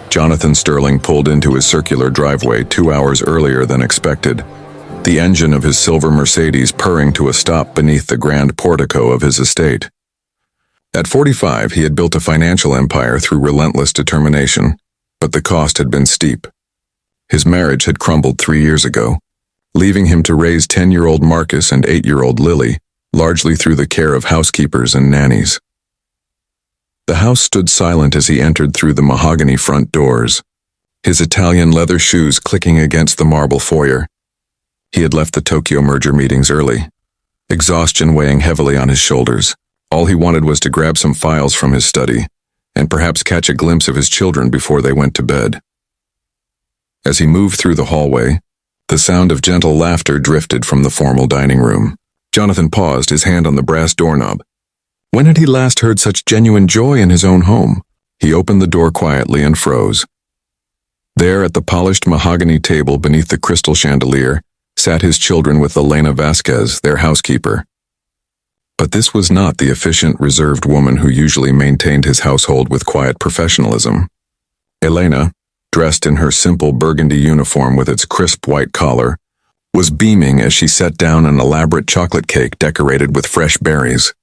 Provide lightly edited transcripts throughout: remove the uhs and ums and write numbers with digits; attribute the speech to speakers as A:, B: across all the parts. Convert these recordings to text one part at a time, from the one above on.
A: Jonathan Sterling pulled into his circular driveway 2 hours earlier than expected, the engine of his silver Mercedes purring to a stop beneath the grand portico of his estate. At 45, he had built a financial empire through relentless determination, but the cost had been steep. His marriage had crumbled 3 years ago, leaving him to raise 10-year-old Marcus and 8-year-old Lily, largely through the care of housekeepers and nannies. The house stood silent as he entered through the mahogany front doors, his Italian leather shoes clicking against the marble foyer. He had left the Tokyo merger meetings early, exhaustion weighing heavily on his shoulders. All he wanted was to grab some files from his study and perhaps catch a glimpse of his children before they went to bed. As he moved through the hallway, the sound of gentle laughter drifted from the formal dining room. Jonathan paused, his hand on the brass doorknob. When had he last heard such genuine joy in his own home? He opened the door quietly and froze. There at the polished mahogany table beneath the crystal chandelier sat his children with Elena Vasquez, their housekeeper. But this was not the efficient, reserved woman who usually maintained his household with quiet professionalism. Elena, dressed in her simple burgundy uniform with its crisp white collar, was beaming as she set down an elaborate chocolate cake decorated with fresh berries.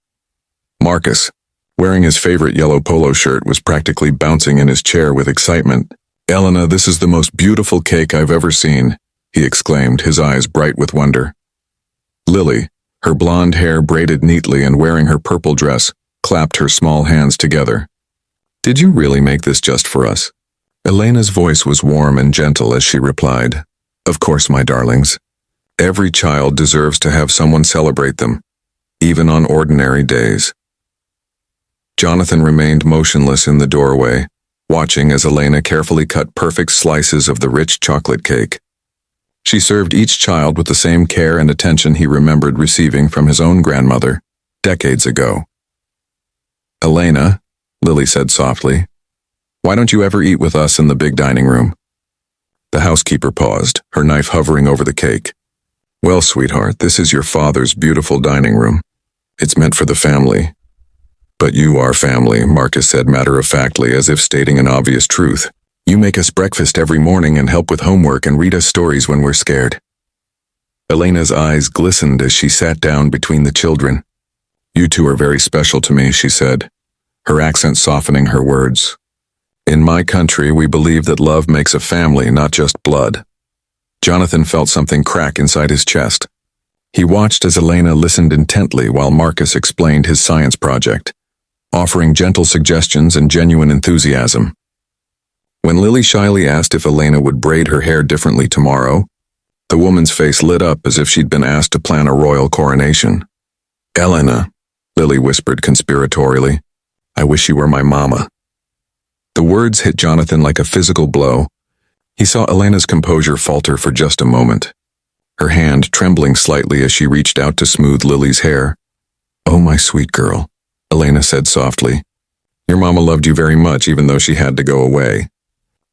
A: Marcus, wearing his favorite yellow polo shirt, was practically bouncing in his chair with excitement. "Elena, this is the most beautiful cake I've ever seen," he exclaimed, his eyes bright with wonder. Lily, her blonde hair braided neatly and wearing her purple dress, clapped her small hands together. "Did you really make this just for us?" Elena's voice was warm and gentle as she replied, "Of course, my darlings. Every child deserves to have someone celebrate them, even on ordinary days." Jonathan remained motionless in the doorway, watching as Elena carefully cut perfect slices of the rich chocolate cake. She served each child with the same care and attention he remembered receiving from his own grandmother, decades ago. "Elena," Lily said softly, "why don't you ever eat with us in the big dining room?" The housekeeper paused, her knife hovering over the cake. "Well, sweetheart, this is your father's beautiful dining room. It's meant for the family." "But you are family," Marcus said matter-of-factly, as if stating an obvious truth. "You make us breakfast every morning and help with homework and read us stories when we're scared." Elena's eyes glistened as she sat down between the children. "You two are very special to me," she said, her accent softening her words. "In my country, we believe that love makes a family, not just blood." Jonathan felt something crack inside his chest. He watched as Elena listened intently while Marcus explained his science project, offering gentle suggestions and genuine enthusiasm. When Lily shyly asked if Elena would braid her hair differently tomorrow, the woman's face lit up as if she'd been asked to plan a royal coronation. "Elena," Lily whispered conspiratorially, "I wish you were my mama." The words hit Jonathan like a physical blow. He saw Elena's composure falter for just a moment, her hand trembling slightly as she reached out to smooth Lily's hair. "Oh, my sweet girl," Elena said softly. "Your mama loved you very much even though she had to go away.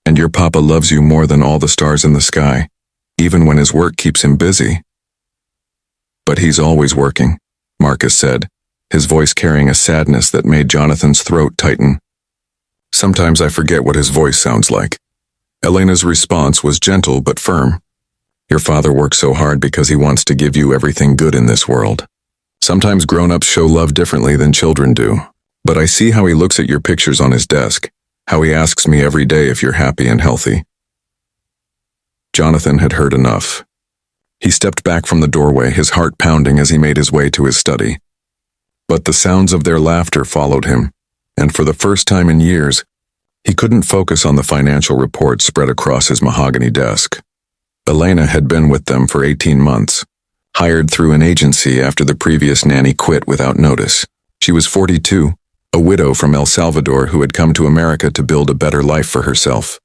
A: And your papa loves you more than all the stars in the sky, even when his work keeps him busy." "But he's always working," Marcus said, his voice carrying a sadness that made Jonathan's throat tighten. "Sometimes I forget what his voice sounds like." Elena's response was gentle but firm. "Your father works so hard because he wants to give you everything good in this world. Sometimes grown-ups show love differently than children do, but I see how he looks at your pictures on his desk, how he asks me every day if you're happy and healthy." Jonathan had heard enough. He stepped back from the doorway, his heart pounding as he made his way to his study. But the sounds of their laughter followed him, and for the first time in years, he couldn't focus on the financial reports spread across his mahogany desk. Elena had been with them for 18 months, hired through an agency after the previous nanny quit without notice. She was 42, a widow from El Salvador who had come to America to build a better life for herself.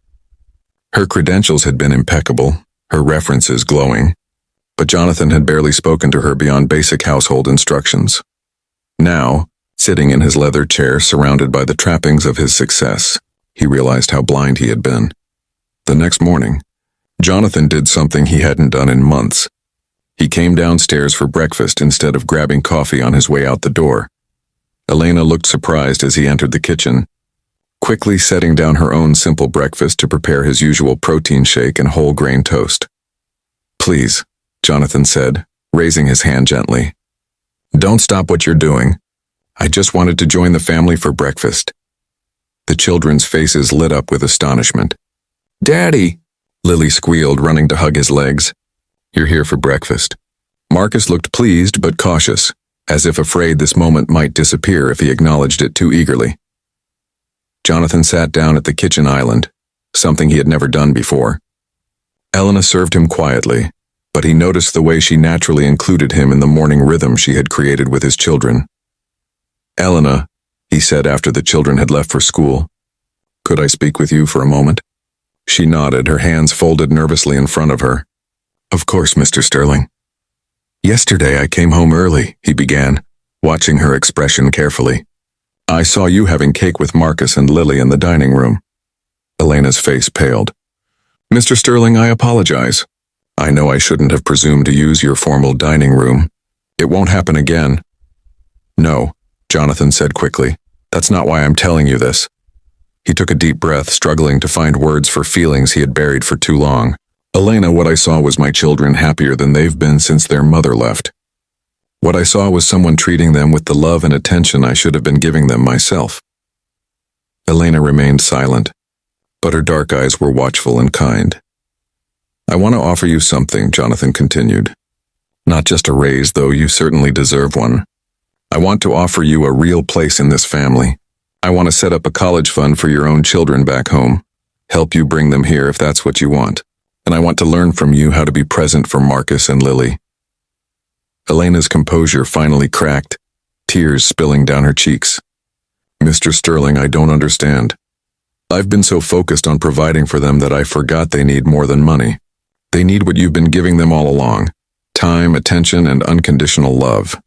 A: Her credentials had been impeccable, her references glowing, but Jonathan had barely spoken to her beyond basic household instructions. Now, sitting in his leather chair surrounded by the trappings of his success, he realized how blind he had been. The next morning, Jonathan did something he hadn't done in months. He came downstairs for breakfast instead of grabbing coffee on his way out the door. Elena looked surprised as he entered the kitchen. quickly setting down her own simple breakfast to prepare his usual protein shake and whole grain toast. "Please," Jonathan said, raising his hand gently. "Don't stop what you're doing. I just wanted to join the family for breakfast." The children's faces lit up with astonishment. "Daddy!" Lily squealed, running to hug his legs. "You're here for breakfast." Marcus looked pleased but cautious, as if afraid this moment might disappear if he acknowledged it too eagerly. Jonathan sat down at the kitchen island, something he had never done before. Elena served him quietly, but he noticed the way she naturally included him in the morning rhythm she had created with his children. "Elena," he said after the children had left for school, "could I speak with you for a moment?" She nodded, her hands folded nervously in front of her. "Of course, Mr. Sterling." "Yesterday I came home early," he began, watching her expression carefully. "I saw you having cake with Marcus and Lily in the dining room." Elena's face paled. "Mr. Sterling, I apologize. I know I shouldn't have presumed to use your formal dining room. It won't happen again." "No," Jonathan said quickly. "That's not why I'm telling you this." He took a deep breath, struggling to find words for feelings he had buried for too long. "Elena, what I saw was my children happier than they've been since their mother left. What I saw was someone treating them with the love and attention I should have been giving them myself." Elena remained silent, but her dark eyes were watchful and kind. "I want to offer you something," Jonathan continued. "Not just a raise, though you certainly deserve one. I want to offer you a real place in this family. I want to set up a college fund for your own children back home, help you bring them here if that's what you want. And I want to learn from you how to be present for Marcus and Lily." Elena's composure finally cracked, tears spilling down her cheeks. "Mr. Sterling, I don't understand. I've been so focused on providing for them that I forgot they need more than money. They need what you've been giving them all along: time, attention, and unconditional love."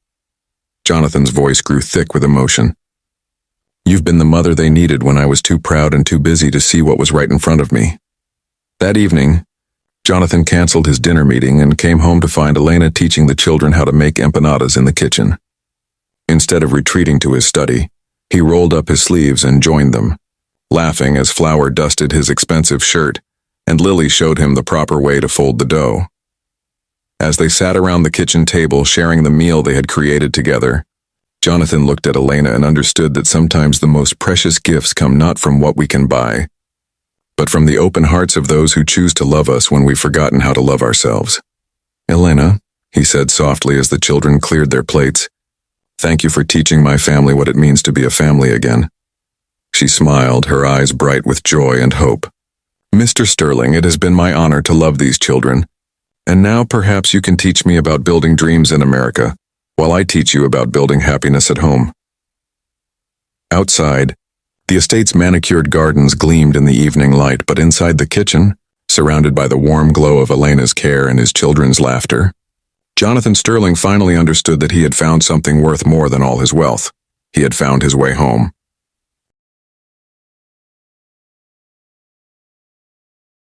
A: Jonathan's voice grew thick with emotion. "You've been the mother they needed when I was too proud and too busy to see what was right in front of me." That evening, Jonathan canceled his dinner meeting and came home to find Elena teaching the children how to make empanadas in the kitchen. Instead of retreating to his study, he rolled up his sleeves and joined them, laughing as flour dusted his expensive shirt and Lily showed him the proper way to fold the dough. As they sat around the kitchen table sharing the meal they had created together, Jonathan looked at Elena and understood that sometimes the most precious gifts come not from what we can buy, but from the open hearts of those who choose to love us when we've forgotten how to love ourselves. "Elena," he said softly as the children cleared their plates, "thank you for teaching my family what it means to be a family again." She smiled, her eyes bright with joy and hope. "Mr. Sterling, it has been my honor to love these children, and now perhaps you can teach me about building dreams in America, while I teach you about building happiness at home." Outside, the estate's manicured gardens gleamed in the evening light, but inside the kitchen, surrounded by the warm glow of Elena's care and his children's laughter, Jonathan Sterling finally understood that he had found something worth more than all his wealth. He had found his way home.